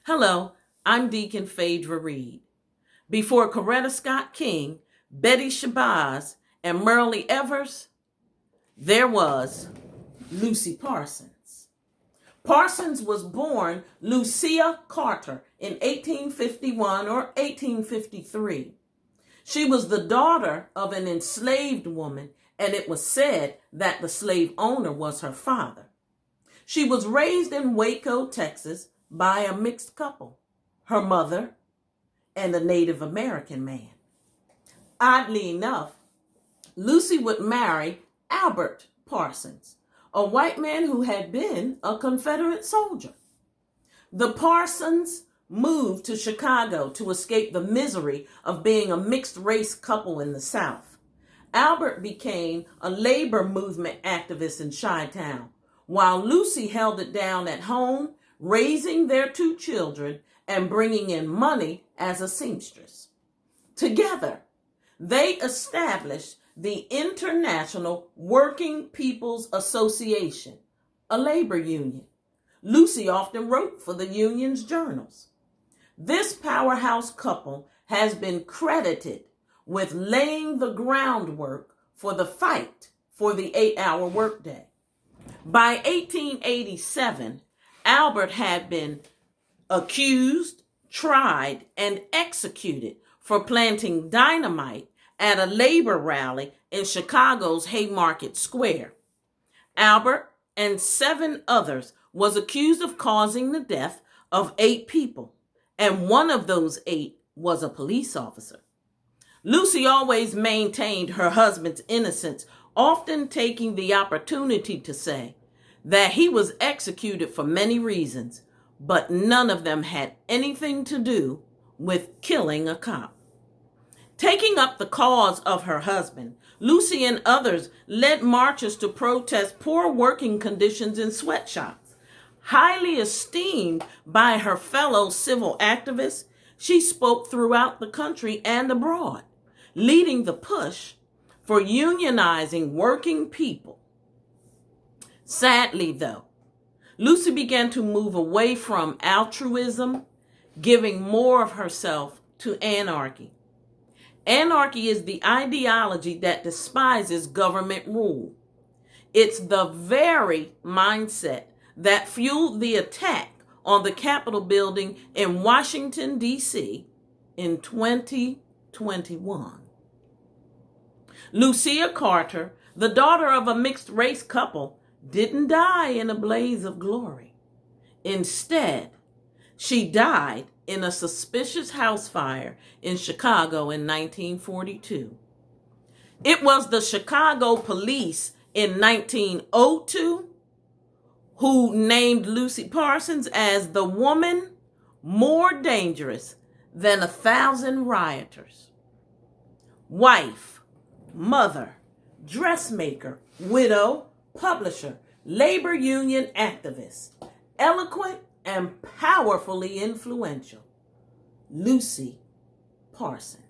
Hello, I'm Deacon Phaedra Reed. Before Coretta Scott King, Betty Shabazz, and Merle Evers, there was Lucy Parsons. Parsons was born Lucia Carter in 1851 or 1853. She was the daughter of an enslaved woman, and it was said that the slave owner was her father. She was raised in Waco, Texas, by a mixed couple, her mother and a Native American man. Oddly enough, Lucy would marry Albert Parsons, a white man who had been a Confederate soldier. The Parsons moved to Chicago to escape the misery of being a mixed-race couple in the South. Albert became a labor movement activist in Chi-Town, while Lucy held it down at home, raising their two children and bringing in money as a seamstress. Together, they established the International Working People's Association, a labor union. Lucy often wrote for the union's journals. This powerhouse couple has been credited with laying the groundwork for the fight for the 8-hour workday. By 1887, Albert had been accused, tried, and executed for planting dynamite at a labor rally in Chicago's Haymarket Square. Albert and 7 others was accused of causing the death of 8 people, and one of those 8 was a police officer. Lucy always maintained her husband's innocence, often taking the opportunity to say that he was executed for many reasons, but none of them had anything to do with killing a cop. Taking up the cause of her husband, Lucy and others led marches to protest poor working conditions in sweatshops. Highly esteemed by her fellow civil activists, she spoke throughout the country and abroad, leading the push for unionizing working people. Sadly, though, Lucy began to move away from altruism, giving more of herself to anarchy. Anarchy is the ideology that despises government rule. It's the very mindset that fueled the attack on the Capitol building in Washington, D.C. in 2021. Lucia Carter, the daughter of a mixed-race couple, didn't die in a blaze of glory. Instead, she died in a suspicious house fire in Chicago in 1942. It was the Chicago police in 1902 who named Lucy Parsons as the woman more dangerous than 1,000 rioters. Wife, mother, dressmaker, widow, publisher, labor union activist, eloquent and powerfully influential, Lucy Parsons.